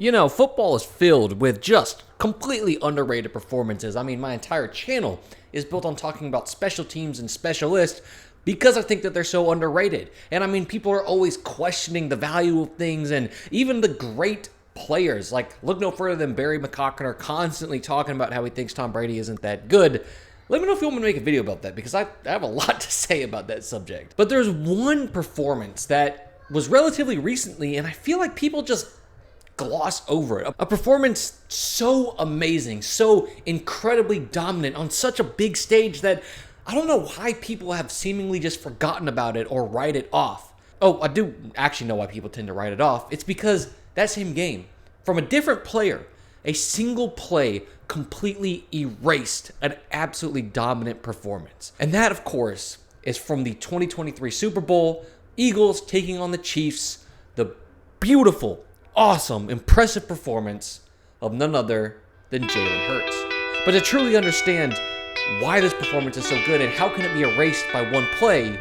You know, football is filled with just completely underrated performances. I mean, my entire channel is built on talking about special teams and specialists because I think that they're so underrated. And I mean, people are always questioning the value of things, and even the great players, like look no further than Barry McCocken, are constantly talking about how he thinks Tom Brady isn't that good. Let me know if you want me to make a video about that, because I have a lot to say about that subject. But there's one performance that was relatively recently, and I feel like people just gloss over it. A performance so amazing, so incredibly dominant on such a big stage that I don't know why people have seemingly just forgotten about it or write it off. Oh, I do actually know why people tend to write it off. It's because that same game, from a different player, a single play completely erased an absolutely dominant performance. And that, of course, is from the 2023 Super Bowl, Eagles taking on the Chiefs, the beautiful, awesome, impressive performance of none other than Jalen Hurts. But to truly understand why this performance is so good and how can it be erased by one play,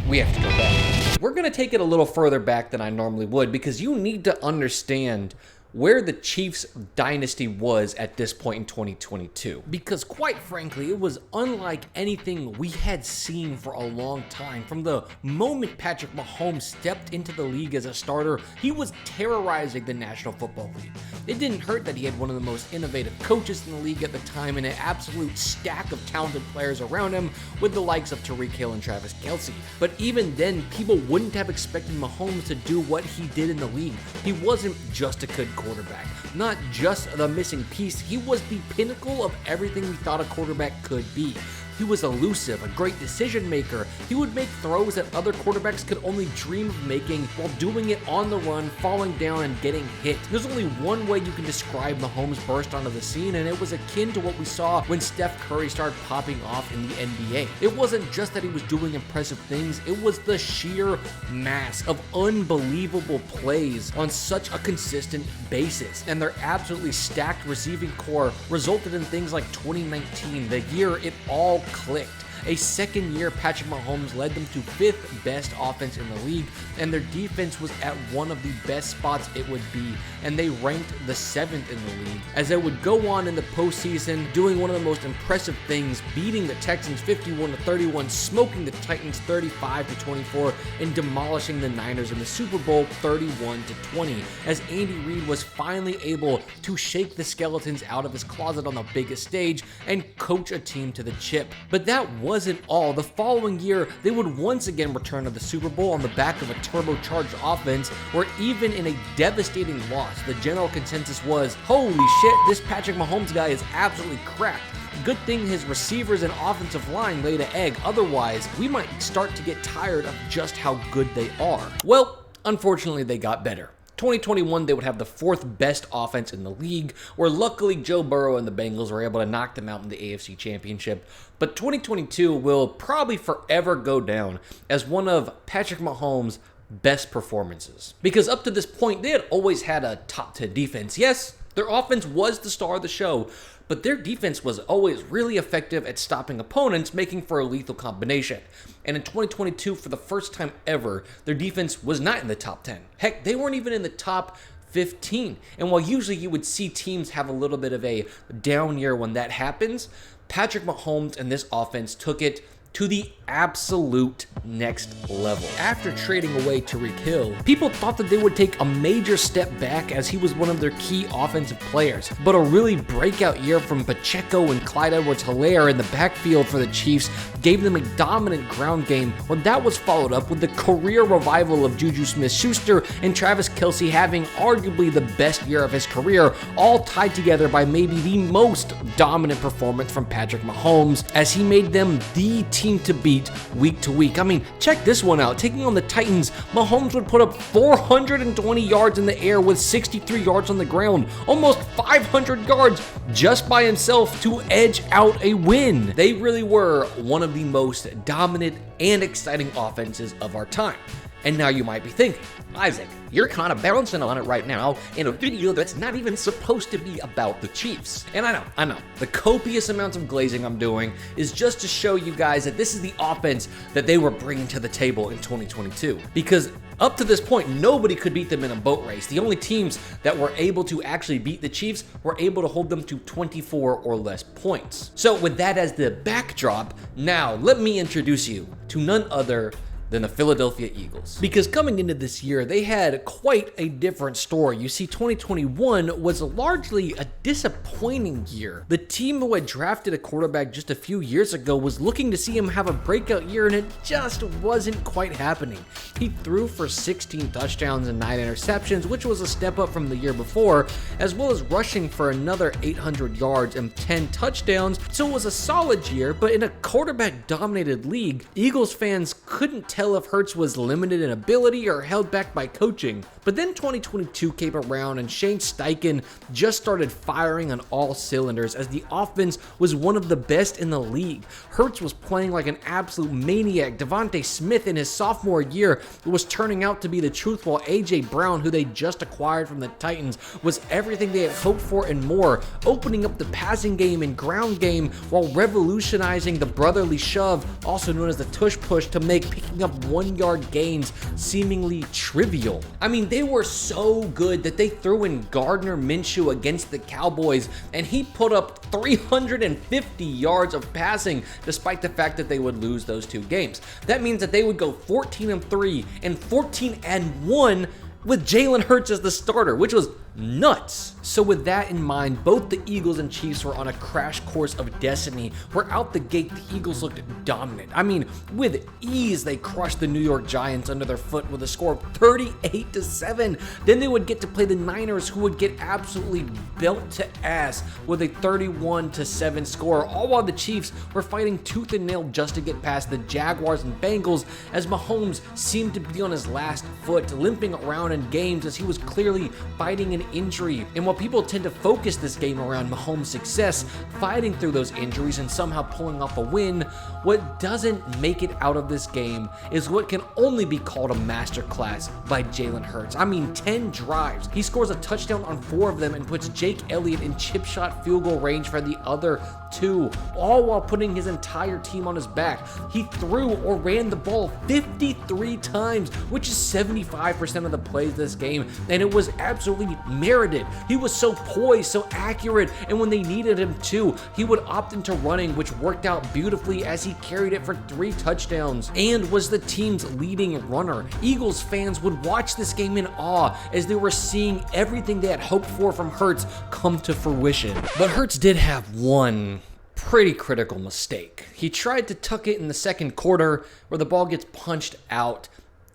we have to go back. We're going to take it a little further back than I normally would, because you need to understand where the Chiefs dynasty was at this point in 2022. Because quite frankly, it was unlike anything we had seen for a long time. From the moment Patrick Mahomes stepped into the league as a starter, he was terrorizing the National Football League. It didn't hurt that he had one of the most innovative coaches in the league at the time and an absolute stack of talented players around him with the likes of Tyreek Hill and Travis Kelce. But even then, people wouldn't have expected Mahomes to do what he did in the league. He wasn't just a good quarterback, not just the missing piece. He was the pinnacle of everything we thought a quarterback could be. He was elusive, a great decision maker. He would make throws that other quarterbacks could only dream of making while doing it on the run, falling down, and getting hit. There's only one way you can describe Mahomes' burst onto the scene, and it was akin to what we saw when Steph Curry started popping off in the NBA. It wasn't just that he was doing impressive things, it was the sheer mass of unbelievable plays on such a consistent basis. And their absolutely stacked receiving core resulted in things like 2019, the year it all clicked. A second year, Patrick Mahomes led them to 5th best offense in the league, and their defense was at one of the best spots it would be, and they ranked the 7th in the league. As they would go on in the postseason, doing one of the most impressive things, beating the Texans 51-31, smoking the Titans 35-24, and demolishing the Niners in the Super Bowl 31-20, as Andy Reid was finally able to shake the skeletons out of his closet on the biggest stage and coach a team to the chip. But that wasn't all. The following year, they would once again return to the Super Bowl on the back of a turbocharged offense, where even in a devastating loss, the general consensus was, holy shit, this Patrick Mahomes guy is absolutely cracked. Good thing his receivers and offensive line laid an egg, otherwise we might start to get tired of just how good they are. Well, unfortunately they got better. 2021, they would have the 4th best offense in the league, where luckily Joe Burrow and the Bengals were able to knock them out in the AFC Championship. But 2022 will probably forever go down as one of Patrick Mahomes' best performances. Because up to this point, they had always had a top 10 defense. Yes, their offense was the star of the show, but their defense was always really effective at stopping opponents, making for a lethal combination. And in 2022, for the first time ever, their defense was not in the top 10. Heck, they weren't even in the top 15. And while usually you would see teams have a little bit of a down year when that happens, Patrick Mahomes and this offense took it to the absolute next level. After trading away Tyreek Hill, people thought that they would take a major step back as he was one of their key offensive players. But a really breakout year from Pacheco and Clyde Edwards-Helaire in the backfield for the Chiefs gave them a dominant ground game, when that was followed up with the career revival of Juju Smith-Schuster and Travis Kelce having arguably the best year of his career, all tied together by maybe the most dominant performance from Patrick Mahomes, as he made them the team to beat week to week. I mean, check this one out. Taking on the Titans, Mahomes would put up 420 yards in the air with 63 yards on the ground, almost 500 yards just by himself to edge out a win. They really were one of the most dominant and exciting offenses of our time. And now you might be thinking, Isaac, you're kind of bouncing on it right now in a video that's not even supposed to be about the Chiefs. And I know, the copious amounts of glazing I'm doing is just to show you guys that this is the offense that they were bringing to the table in 2022. Because up to this point, nobody could beat them in a boat race. The only teams that were able to actually beat the Chiefs were able to hold them to 24 or less points. So with that as the backdrop, now let me introduce you to none other than the Philadelphia Eagles. Because coming into this year, they had quite a different story. You see, 2021 was largely a disappointing year. The team who had drafted a quarterback just a few years ago was looking to see him have a breakout year, and it just wasn't quite happening. He threw for 16 touchdowns and 9 interceptions, which was a step up from the year before, as well as rushing for another 800 yards and 10 touchdowns. So it was a solid year, but in a quarterback-dominated league, Eagles fans couldn't tell if Hurts was limited in ability or held back by coaching. But then 2022 came around and Shane Steichen just started firing on all cylinders as the offense was one of the best in the league. Hurts was playing like an absolute maniac. Devontae Smith in his sophomore year was turning out to be the truth, while AJ Brown, who they just acquired from the Titans, was everything they had hoped for and more, opening up the passing game and ground game while revolutionizing the brotherly shove, also known as the tush push, to make picking up 1-yard gains seemingly trivial. I mean, they were so good that they threw in Gardner Minshew against the Cowboys, and he put up 350 yards of passing despite the fact that they would lose those 2 games. That means that they would go 14-3 and 14-1 with Jalen Hurts as the starter, which was nuts. So with that in mind, both the Eagles and Chiefs were on a crash course of destiny, where out the gate the Eagles looked dominant. I mean, with ease they crushed the New York Giants under their foot with a score of 38-7. Then they would get to play the Niners, who would get absolutely built to ass with a 31-7 score, all while the Chiefs were fighting tooth and nail just to get past the Jaguars and Bengals, as Mahomes seemed to be on his last foot, limping around in games as he was clearly fighting an injury. And while people tend to focus this game around Mahomes' success, fighting through those injuries and somehow pulling off a win, what doesn't make it out of this game is what can only be called a masterclass by Jalen Hurts. I mean, 10 drives. He scores a touchdown on 4 of them and puts Jake Elliott in chip shot field goal range for the other 2, all while putting his entire team on his back. He threw or ran the ball 53 times, which is 75% of the plays this game, and it was absolutely merited. He was so poised, so accurate, and when they needed him to, he would opt into running, which worked out beautifully as he carried it for 3 touchdowns and was the team's leading runner. Eagles fans would watch this game in awe as they were seeing everything they had hoped for from Hurts come to fruition. But Hurts did have one pretty critical mistake. He tried to tuck it in the second quarter where the ball gets punched out,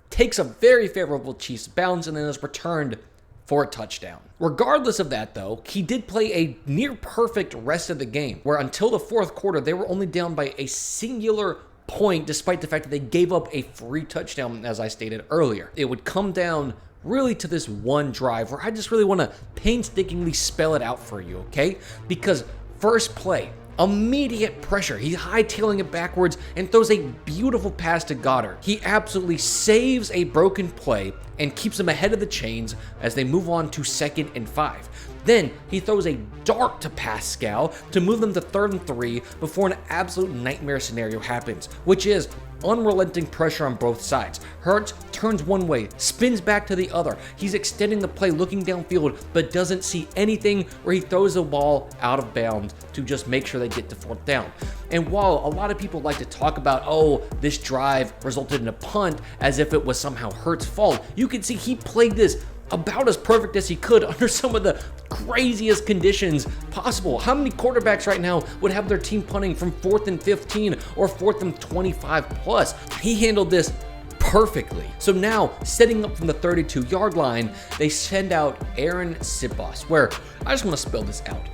takes a very favorable Chiefs bounce, and then is returned for a touchdown. Regardless of that though, he did play a near perfect rest of the game, where until the fourth quarter, they were only down by a singular point, despite the fact that they gave up a free touchdown, as I stated earlier. It would come down really to this one drive where I just really want to painstakingly spell it out for you, okay? Because first play, immediate pressure. He's hightailing it backwards and throws a beautiful pass to Goddard. He absolutely saves a broken play and keeps them ahead of the chains as they move on to 2nd and 5. Then he throws a dart to Pascal to move them to 3rd and 3 before an absolute nightmare scenario happens, which is unrelenting pressure on both sides. Hurts turns one way, spins back to the other. He's extending the play, looking downfield, but doesn't see anything, where he throws the ball out of bounds to just make sure they get to 4th down. And while a lot of people like to talk about, oh, this drive resulted in a punt as if it was somehow Hurts' fault, you can see he played this about as perfect as he could under some of the craziest conditions possible. How many quarterbacks right now would have their team punting from 4th and 15 or 4th and 25 plus? He handled this perfectly. So now, setting up from the 32-yard line, they send out Aaron Sipos, where I just want to spell this out.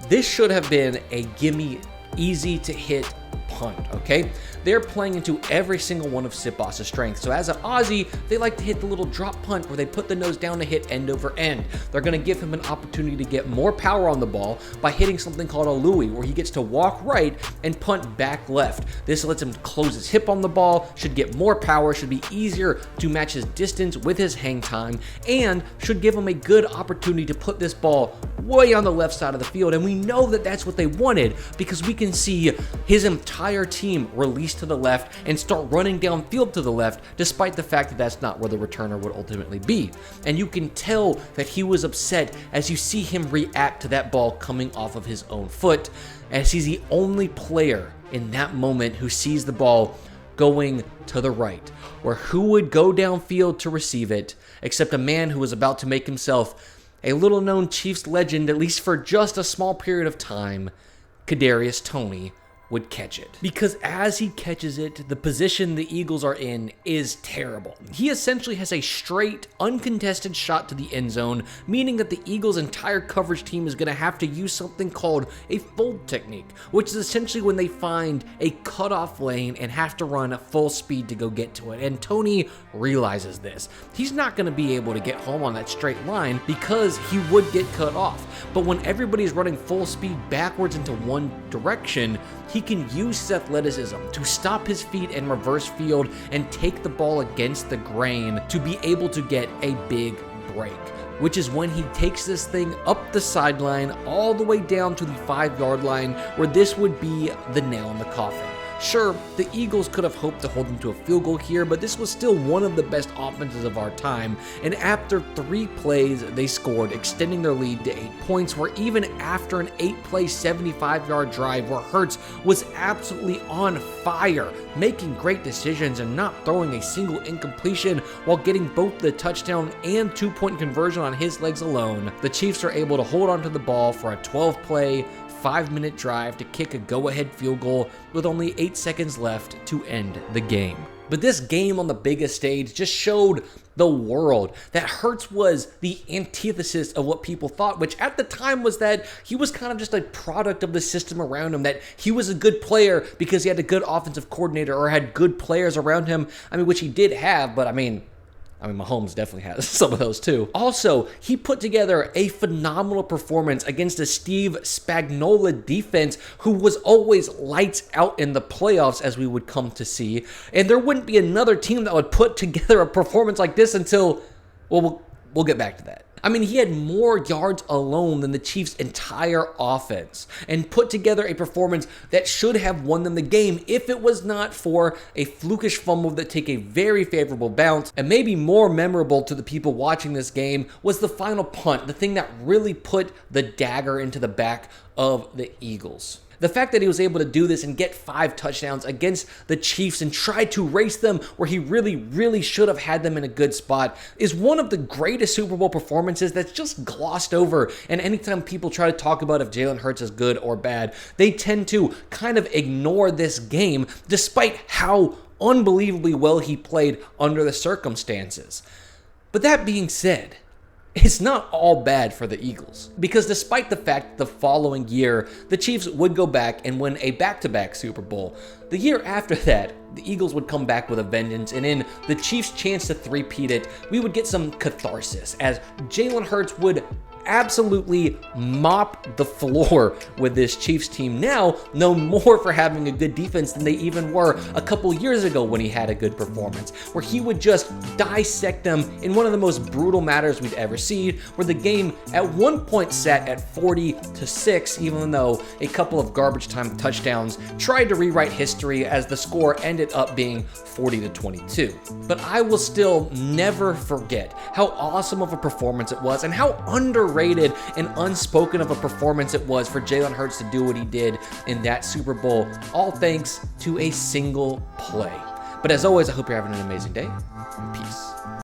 This should have been a gimme, easy to hit punt, okay? They're playing into every single one of Sipas's strengths. So as an Aussie, they like to hit the little drop punt where they put the nose down to hit end over end. They're going to give him an opportunity to get more power on the ball by hitting something called a Louis, where he gets to walk right and punt back left. This lets him close his hip on the ball, should get more power, should be easier to match his distance with his hang time, and should give him a good opportunity to put this ball way on the left side of the field. And we know that that's what they wanted, because we can see his entire team release to the left and start running downfield to the left, despite the fact that that's not where the returner would ultimately be. And you can tell that he was upset as you see him react to that ball coming off of his own foot, as he's the only player in that moment who sees the ball going to the right, where who would go downfield to receive it except a man who was about to make himself a little known Chiefs legend, at least for just a small period of time. Kadarius Toney would catch it. Because as he catches it, the position the Eagles are in is terrible. He essentially has a straight, uncontested shot to the end zone, meaning that the Eagles' entire coverage team is going to have to use something called a fold technique, which is essentially when they find a cutoff lane and have to run at full speed to go get to it. And Toney realizes this. He's not going to be able to get home on that straight line because he would get cut off. But when everybody's running full speed backwards into one direction, he can use his athleticism to stop his feet in reverse field and take the ball against the grain to be able to get a big break, which is when he takes this thing up the sideline all the way down to the 5-yard line, where this would be the nail in the coffin. Sure, the Eagles could have hoped to hold them to a field goal here, but this was still one of the best offenses of our time, and after 3 plays, they scored, extending their lead to 8 points, where even after an 8-play, 75-yard drive where Hurts was absolutely on fire, making great decisions and not throwing a single incompletion while getting both the touchdown and 2-point conversion on his legs alone, the Chiefs are able to hold onto the ball for a 12-play, 5-minute drive to kick a go-ahead field goal with only 8 seconds left to end the game. But this game on the biggest stage just showed the world that Hurts was the antithesis of what people thought, which at the time was that he was kind of just a product of the system around him, that he was a good player because he had a good offensive coordinator or had good players around him, which he did have, but Mahomes definitely has some of those too. Also, he put together a phenomenal performance against a Steve Spagnuolo defense who was always lights out in the playoffs, as we would come to see. And there wouldn't be another team that would put together a performance like this until, well, we'll get back to that. He had more yards alone than the Chiefs' entire offense and put together a performance that should have won them the game if it was not for a flukish fumble that took a very favorable bounce. And maybe more memorable to the people watching this game was the final punt, the thing that really put the dagger into the back of the Eagles. The fact that he was able to do this and get 5 touchdowns against the Chiefs and try to race them where he really should have had them in a good spot is one of the greatest Super Bowl performances that's just glossed over. And anytime people try to talk about if Jalen Hurts is good or bad, they tend to kind of ignore this game despite how unbelievably well he played under the circumstances. But that being said, it's not all bad for the Eagles, because despite the fact the following year, the Chiefs would go back and win a back-to-back Super Bowl, the year after that, the Eagles would come back with a vengeance, and in the Chiefs' chance to three-peat it, we would get some catharsis, as Jalen Hurts would absolutely mop the floor with this Chiefs team, now known more for having a good defense than they even were a couple years ago when he had a good performance, where he would just dissect them in one of the most brutal matters we'd ever seen, where the game at one point sat at 40-6, even though a couple of garbage time touchdowns tried to rewrite history as the score ended up being 40-22. But I will still never forget how awesome of a performance it was and how underrated and unspoken of a performance it was for Jalen Hurts to do what he did in that Super Bowl, all thanks to a single play. But as always, I hope you're having an amazing day, and peace.